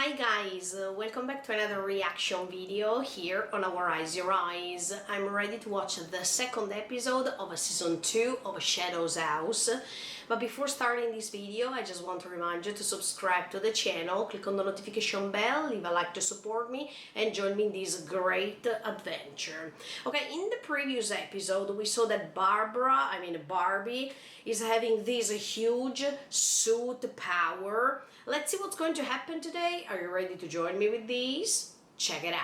Hi guys, welcome back to another reaction video here on Our Eyes Your Eyes. I'm ready to watch the second episode of season 2 of Shadow's House. But before starting this video, I just want to remind you to subscribe to the channel, click on the notification bell, leave a like to support me, and join me in this great adventure. Okay, in the previous episode, we saw that Barbie, is having this huge suit power. Let's see what's going to happen today. Are you ready to join me with these? Check it out.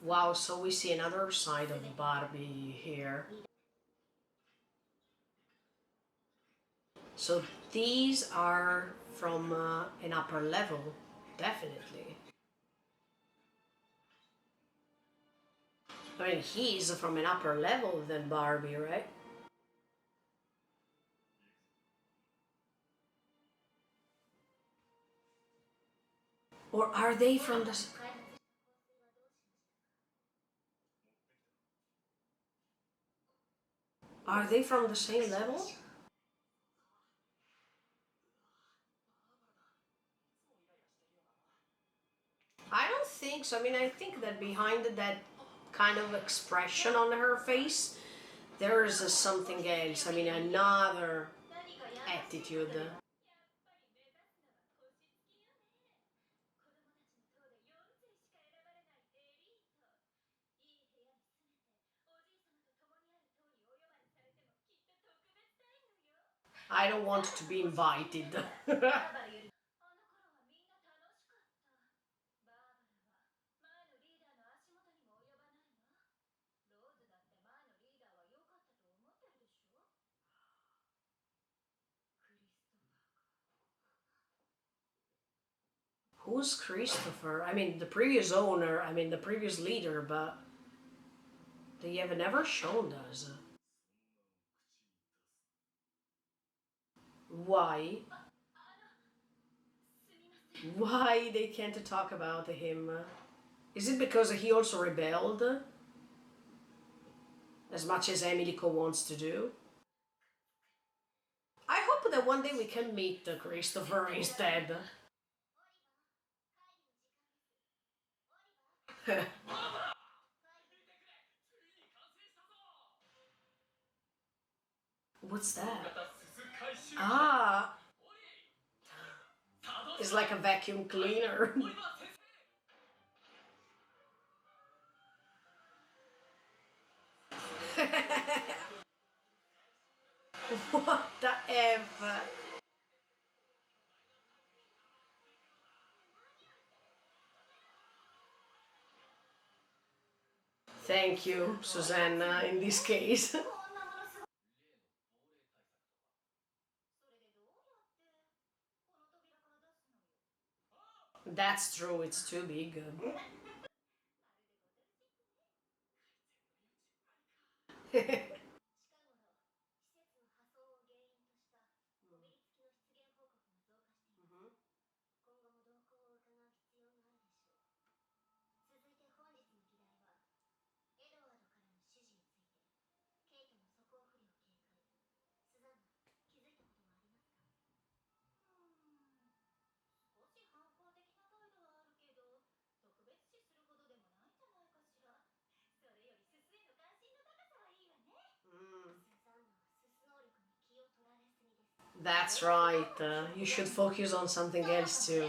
Wow, so we see another side of Barbie here. So these are from an upper level, definitely. I mean, he's from an upper level than Barbie, right? Or are they from the... Are they from the same level? I don't think so. I mean, I think that behind that kind of expression on her face, there is something else. I mean, another attitude. I don't want to be invited. Who's Christopher? I mean, the previous owner, I mean, the previous leader, but they have never shown us. Why? Why they can't talk about him? Is it because he also rebelled? As much as Emilico wants to do? I hope that one day we can meet Christopher instead. What's that? Ah! It's like a vacuum cleaner. What the F? Thank you, Susanna, in this case. That's true, it's too big. That's right. You should focus on something else too.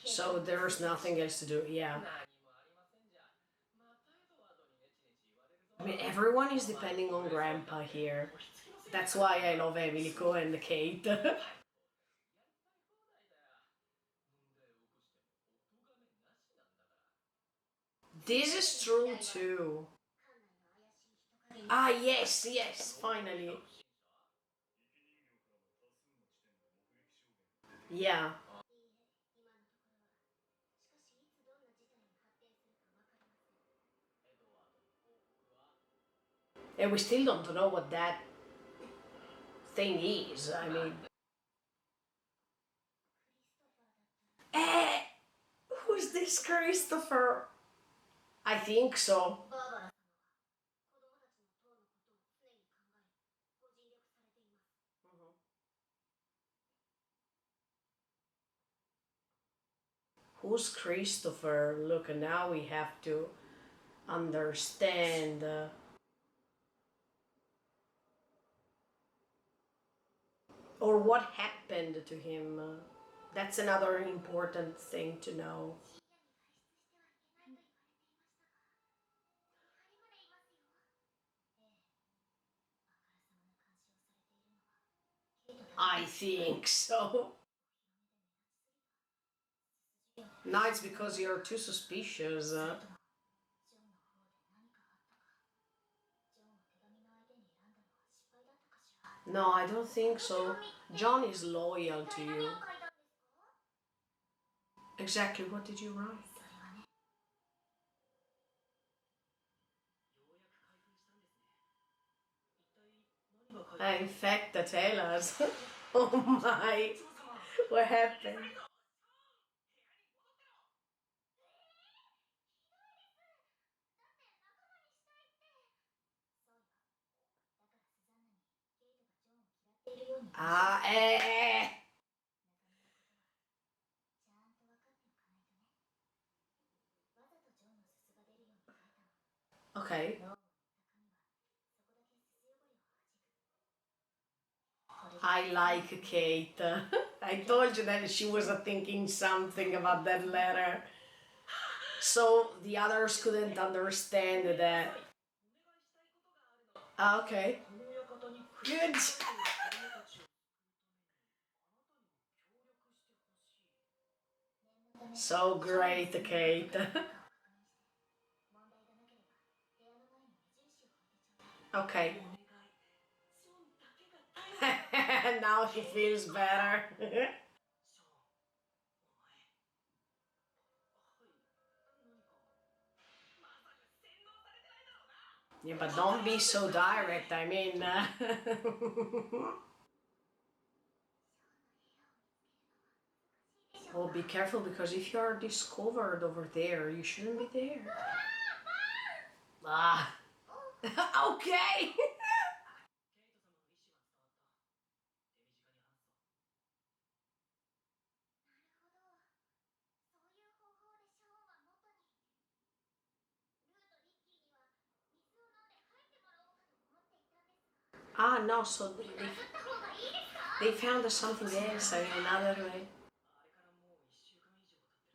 So there's nothing else to do, yeah. I mean, everyone is depending on Grandpa here. That's why I love Emilico and Kate. This is true too. Ah, yes, yes, finally. Yeah. And we still don't know what that thing is. I mean, eh, who's this Christopher? I think so. Mhm. Who's Christopher? Look, now we have to understand. Or what happened to him. That's another important thing to know. I think so. No, it's because you're too suspicious. No, I don't think so. John is loyal to you. Exactly, what did you write? In fact, tell us. Oh my, what happened? Ah, Okay. I like Kate. I told you that she was thinking something about that letter. So the others couldn't understand that. Ah, okay. Good. So great, Kate. Okay. Now he feels better. Yeah, but don't be so direct. I mean, well, be careful because if you are discovered over there, you shouldn't be there. Ah, okay. Ah, no, so they found something else, another way.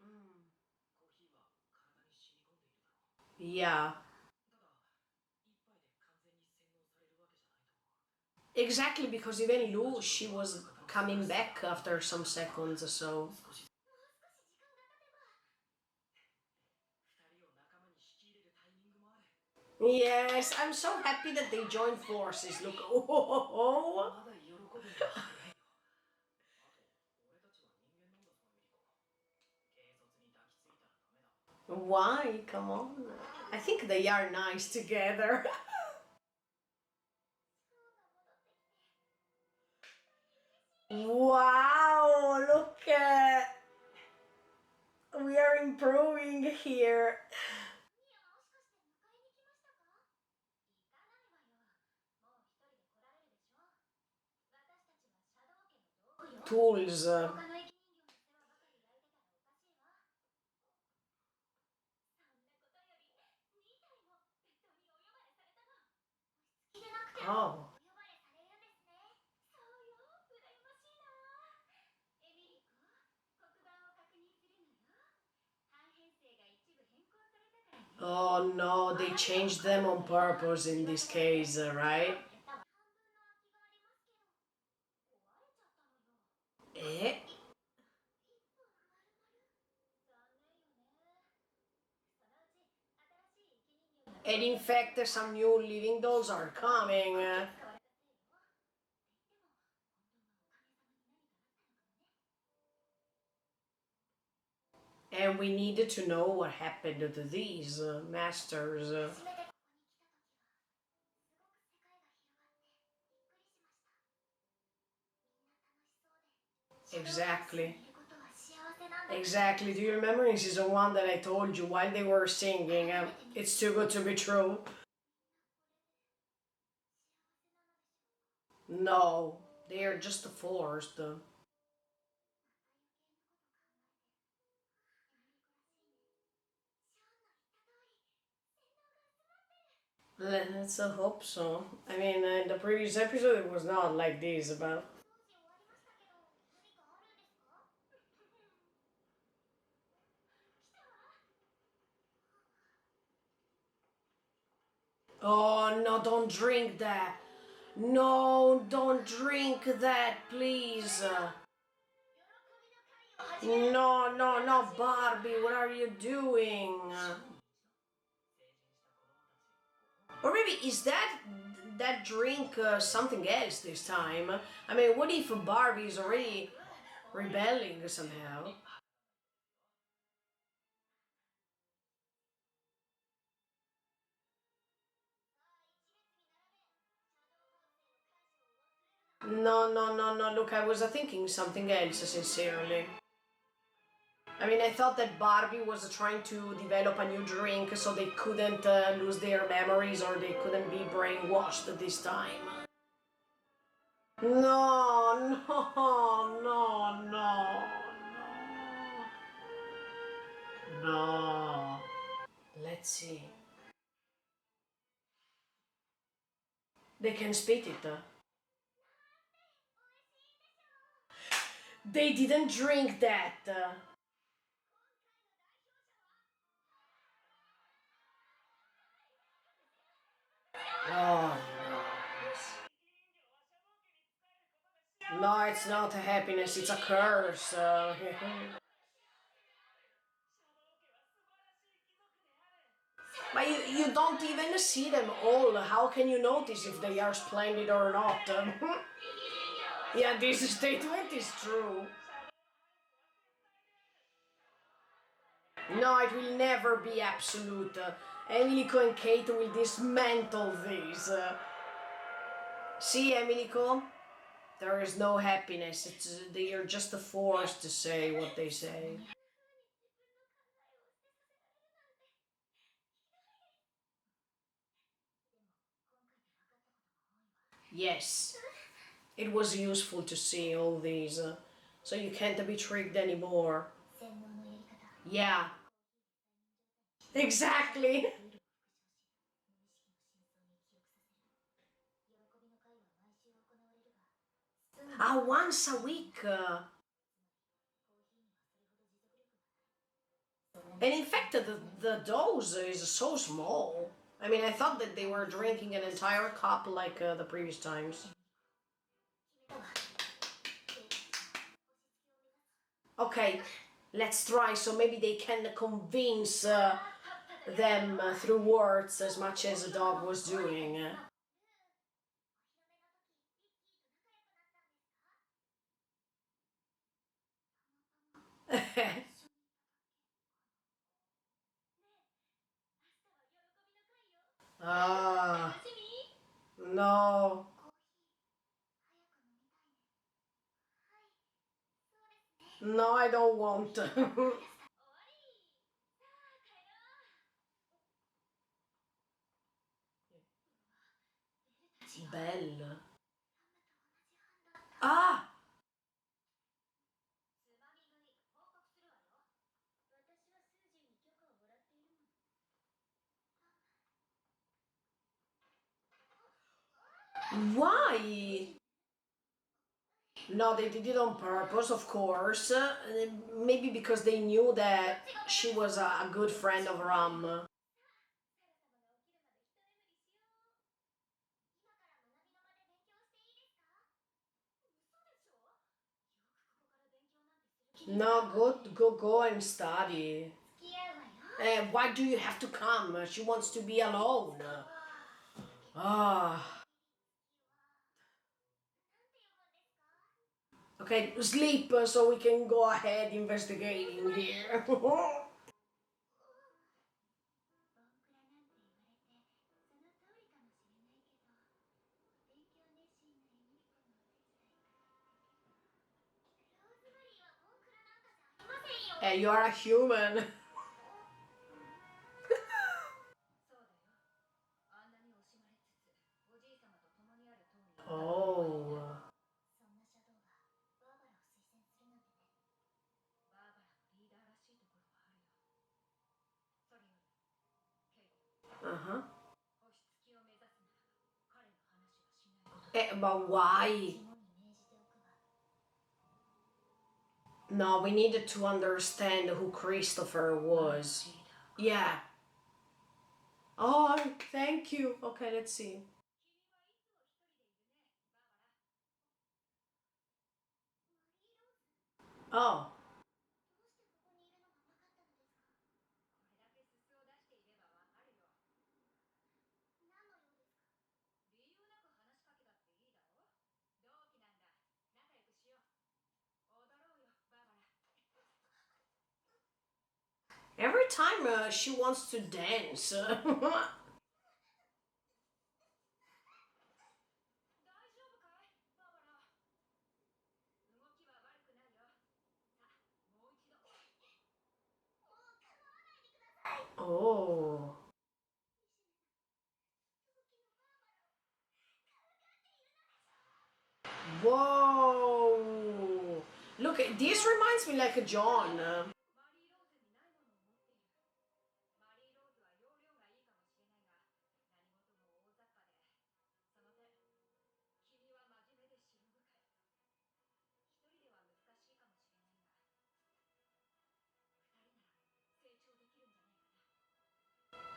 Mm. Yeah, exactly, because even Lou, she was coming back after some seconds or so. Yes, I'm so happy that they joined forces. Look, oh, why? Come on. I think they are nice together. Wow, look at. We are improving here. Tools. Oh. Oh no, they changed them on purpose in this case, right? Eh? And in fact, some new living dolls are coming. And we needed to know what happened to these masters. Exactly. Exactly. Do you remember in season one that I told you while they were singing, it's too good to be true? No, they are just forced. Let's hope so. I mean, in the previous episode it was not like this, but... Oh, no, don't drink that. No, don't drink that, please. No, no, no, Barbie, what are you doing? Or maybe is that drink something else this time? I mean, what if Barbie is already rebelling somehow? No, no, no, no. Look, I was thinking something else, sincerely. I mean, I thought that Barbie was trying to develop a new drink so they couldn't lose their memories or they couldn't be brainwashed this time. No, no, no, no, no, no. Let's see. They can spit it. They didn't drink that. Oh, no. No, it's not a happiness, it's a curse. But you don't even see them all. How can you notice if they are splendid or not? Yeah, this statement is true. No, it will never be absolute. Emilico and Kate will dismantle this. See, Emilico? There is no happiness. They are just forced to say what they say. Yes, it was useful to see all these, so you can't be tricked anymore. Yeah, exactly. Once a week. And in fact, the dose is so small. I mean, I thought that they were drinking an entire cup like the previous times. Okay, let's try so maybe they can convince them through words as much as the dog was doing. Ah, no. No, I don't want. Belle. Ah! Why? No, they did it on purpose, of course. Maybe because they knew that she was a good friend of Ram. No, go and study. Why do you have to come? She wants to be alone. Ah. Okay, sleep so we can go ahead investigating here. You are a human. Oh. Uh-huh. But why? No, we needed to understand who Christopher was. Yeah. Oh, thank you. Okay, let's see. Oh. Every time she wants to dance. Oh. Whoa. Look, this reminds me like a John.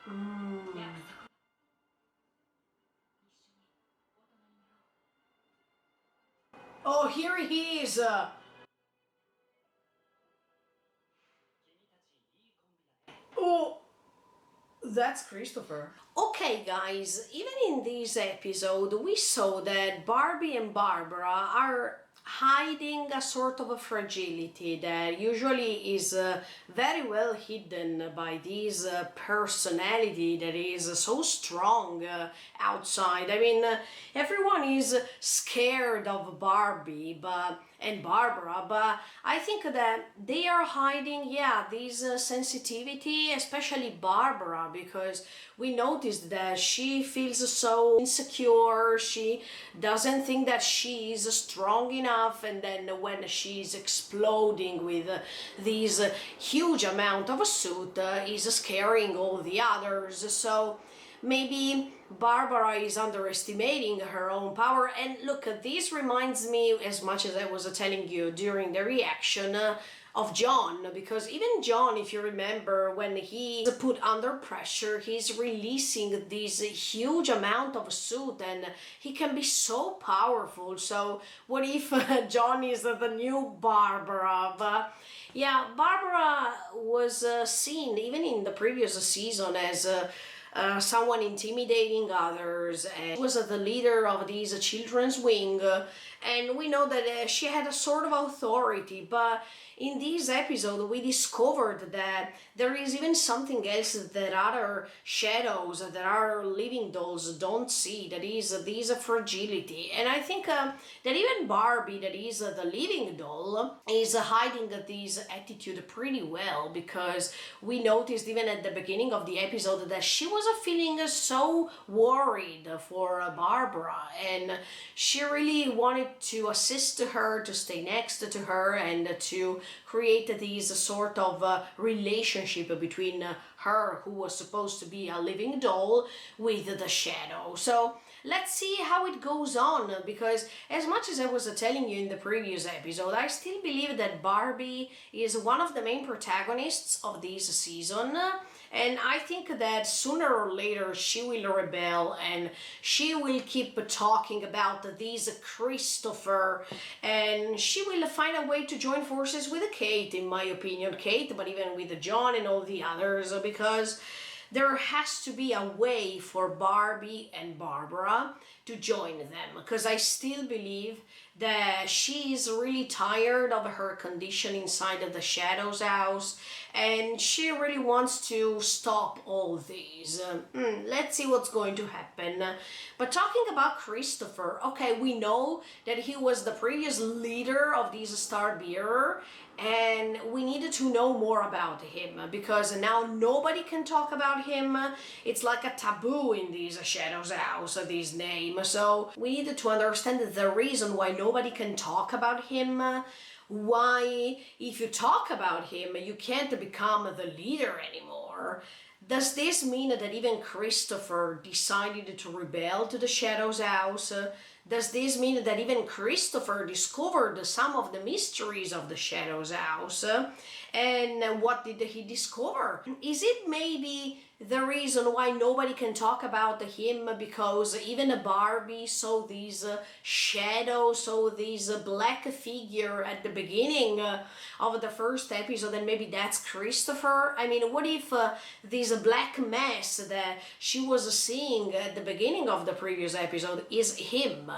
Mm. Oh, here he is. Oh, that's Christopher. Okay, guys, even in this episode, we saw that Barbie and Barbara are hiding a sort of a fragility that usually is very well hidden by this personality that is so strong outside. I mean, everyone is scared of Barbie, but and Barbara, but I think that they are hiding, yeah, this sensitivity, especially Barbara, because we noticed that she feels so insecure, she doesn't think that she is strong enough, and then when she's exploding with this huge amount of a suit, is scaring all the others. So maybe Barbara is underestimating her own power. And look, this reminds me, as much as I was telling you during the reaction, of John, because even John, if you remember, when he's put under pressure, he's releasing this huge amount of suit and he can be so powerful. So what if John is the new Barbara? But yeah, Barbara was seen even in the previous season as someone intimidating others, and she was the leader of this children's wing, and we know that she had a sort of authority. But in this episode we discovered that there is even something else that other shadows, that other living dolls don't see, that is this fragility. And I think that even Barbie, that is the living doll, is hiding this attitude pretty well, because we noticed even at the beginning of the episode that she was feeling so worried for Barbara, and she really wanted to assist her, to stay next to her, and to create this sort of relationship between her, who was supposed to be a living doll, with the shadow. So let's see how it goes on, because as much as I was telling you in the previous episode, I still believe that Barbie is one of the main protagonists of this season. And I think that sooner or later she will rebel and she will keep talking about this Christopher, and she will find a way to join forces with Kate, in my opinion. Kate, but even with John and all the others, because there has to be a way for Barbie and Barbara to join them, because I still believe that she's really tired of her condition inside of the Shadows house, and she really wants to stop all these. Let's see what's going to happen. But talking about Christopher, okay, we know that he was the previous leader of these Starbearer, and we needed to know more about him because now nobody can talk about him. It's like a taboo in these Shadows house, this name. So we needed to understand the reason why nobody can talk about him. Why, if you talk about him, you can't become the leader anymore. Does this mean that even Christopher decided to rebel to the Shadows house? Does this mean that even Christopher discovered some of the mysteries of the Shadows house? And what did he discover? Is it maybe the reason why nobody can talk about him because even Barbie saw these shadows, saw this black figure at the beginning of the first episode, and maybe that's Christopher? I mean, what if this black mess that she was seeing at the beginning of the previous episode is him?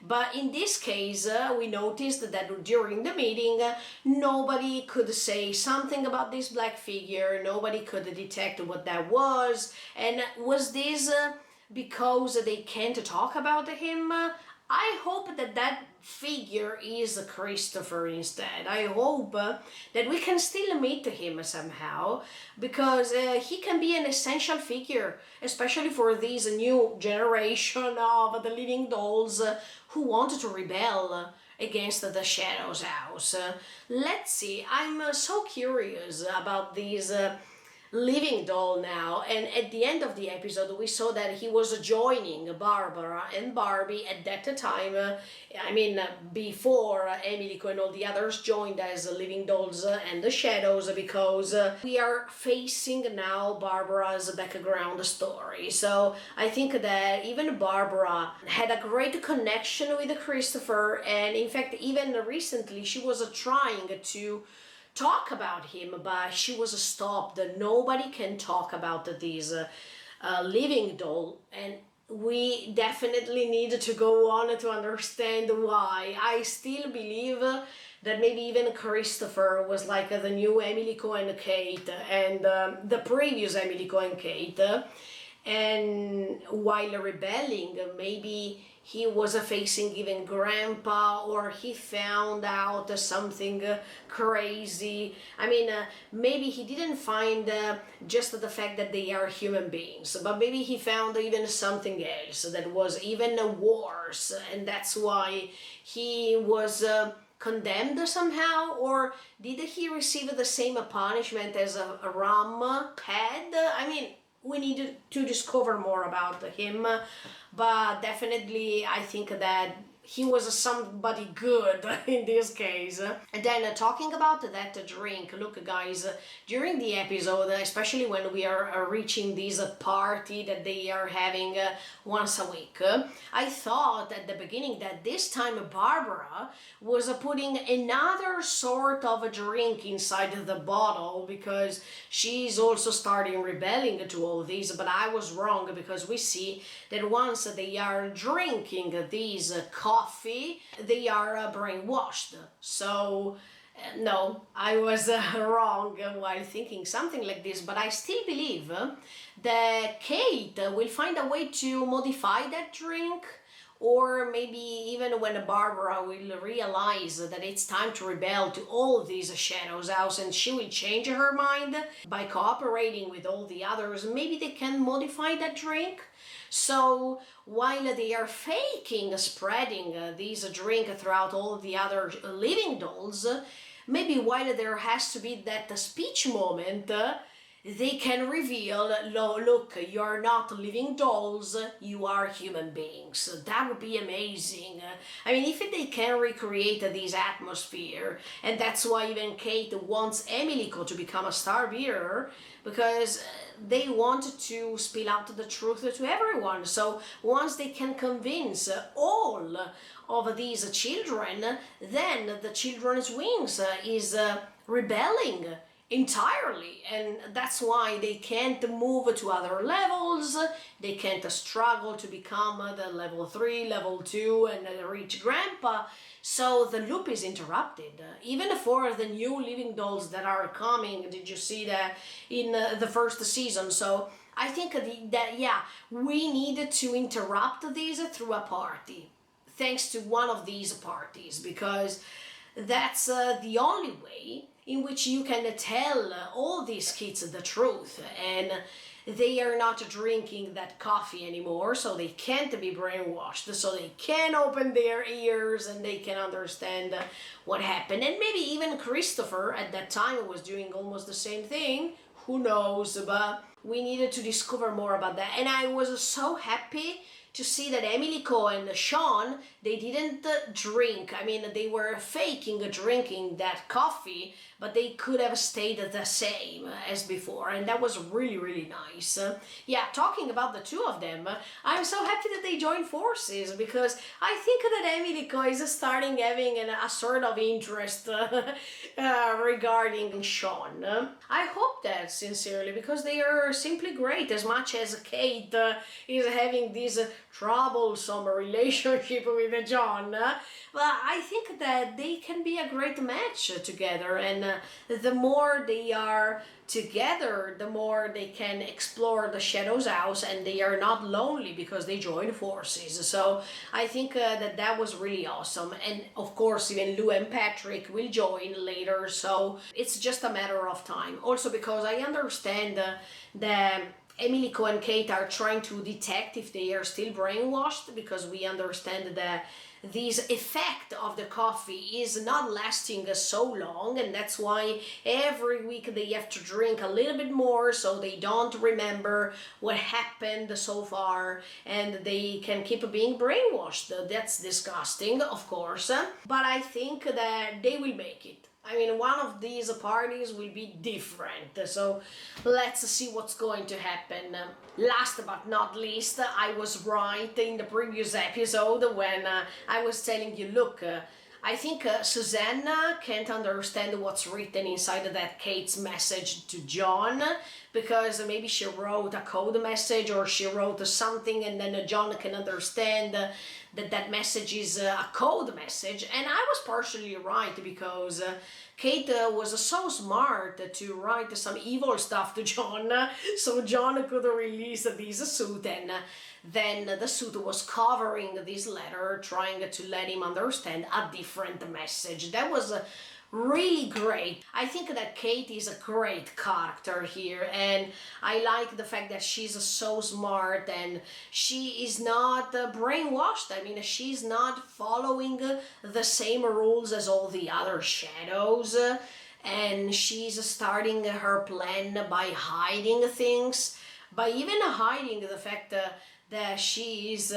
But in this case, we noticed that during the meeting, nobody could say something about this black figure, nobody could detect what that was, and was this because they can't talk about him? I hope that that figure is Christopher instead. I hope that we can still meet him somehow, because he can be an essential figure, especially for this new generation of the living dolls who wanted to rebel against the Shadows house. Let's see, I'm so curious about these living doll now, and at the end of the episode we saw that he was joining Barbara and Barbie at that time. Before Emilico and all the others joined as living dolls and the Shadows, because we are facing now Barbara's background story. So I think that even Barbara had a great connection with Christopher, and in fact even recently she was trying to talk about him, but she was stopped. Nobody can talk about this living doll, and we definitely need to go on to understand why. I still believe that maybe even Christopher was like the new Emilico and Kate, and the previous Emilico and Kate, and while rebelling, maybe he was facing even Grandpa, or he found out something crazy. Maybe he didn't find just the fact that they are human beings, but maybe he found even something else that was even worse, and that's why he was condemned somehow. Or did he receive the same punishment as a Ram had? We need to discover more about him, but definitely I think that he was somebody good in this case. And then talking about that drink, look guys, during the episode, especially when we are reaching this party that they are having once a week, I thought at the beginning that this time Barbara was putting another sort of a drink inside the bottle, because she's also starting rebelling to all these, but I was wrong, because we see that once they are drinking these coffee, they are brainwashed. So no, I was wrong while thinking something like this, but I still believe that Kate will find a way to modify that drink, or maybe even when Barbara will realize that it's time to rebel to all these Shadows house, and she will change her mind by cooperating with all the others, maybe they can modify that drink. So while they are faking spreading this drink throughout all the other living dolls, maybe while there has to be that speech moment, they can reveal, look, you're not living dolls, you are human beings. That would be amazing. If they can recreate this atmosphere, and that's why even Kate wants Emilico to become a Starbearer, because they want to spill out the truth to everyone. So once they can convince all of these children, then the children's wings is rebelling entirely, and that's why they can't move to other levels. They can't struggle to become the level 3, level 2, and reach grandpa. So the loop is interrupted. Even for the new living dolls that are coming, did you see that in the first season? So I think that yeah, we needed to interrupt this through a party, thanks to one of these parties, because that's the only way in which you can tell all these kids the truth, and they are not drinking that coffee anymore, so they can't be brainwashed, so they can open their ears and they can understand what happened. And maybe even Christopher at that time was doing almost the same thing, who knows, but we needed to discover more about that. And I was so happy to see that Emilico and Sean, they didn't drink. I mean, they were faking drinking that coffee, but they could have stayed the same as before, and that was really, really nice. Yeah, talking about the two of them, I'm so happy that they joined forces, because I think that Emilico is starting having a sort of interest regarding Sean. I hope that, sincerely, because they are simply great, as much as Kate is having this troublesome relationship with John. But I think that they can be a great match together, and the more they are together, the more they can explore the Shadows House, and they are not lonely because they join forces. So I think that was really awesome. And of course, even Lou and Patrick will join later, so it's just a matter of time. Also because I understand that Emilico and Kate are trying to detect if they are still brainwashed, because we understand that this effect of the coffee is not lasting so long, and that's why every week they have to drink a little bit more so they don't remember what happened so far, and they can keep being brainwashed. That's disgusting, of course, but I think that they will make it. I mean, one of these parties will be different, so let's see what's going to happen. Last but not least, I was right in the previous episode when I was telling you, look, I think Susanna can't understand what's written inside of that Kate's message to John, because maybe she wrote a code message or she wrote something, and then John can understand that that message is a code message. And I was partially right, because Kate was so smart to write some evil stuff to John, so John could release this suit, and then the suit was covering this letter, trying to let him understand a different message. That was really great. I think that Kate is a great character here, and I like the fact that she's so smart and she is not brainwashed. I mean, she's not following the same rules as all the other shadows, and she's starting her plan by hiding things, by even hiding the fact that she is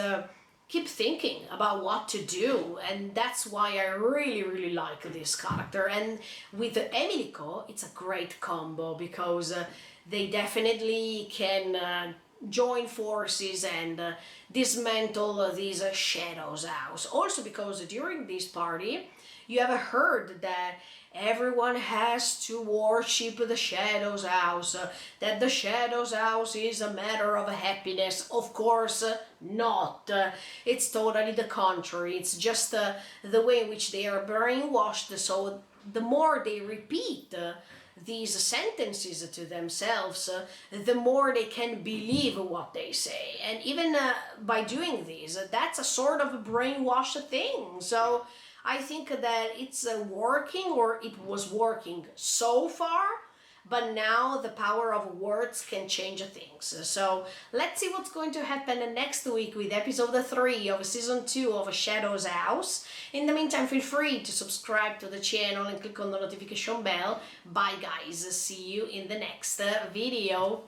keep thinking about what to do, and that's why I really, really like this character. And with Emilico, it's a great combo, because they definitely can join forces and dismantle this Shadows House. Also because during this party, you have heard that everyone has to worship the Shadows House, that the Shadows House is a matter of happiness. Of course not. It's totally the contrary. It's just the way in which they are brainwashed, so the more they repeat these sentences to themselves, the more they can believe what they say. And even by doing this, that's a sort of a brainwash thing. So I think that it's working, or it was working so far, but now the power of words can change things. So let's see what's going to happen next week with episode 3 of season 2 of Shadows House. In the meantime, feel free to subscribe to the channel and click on the notification bell. Bye guys, see you in the next video.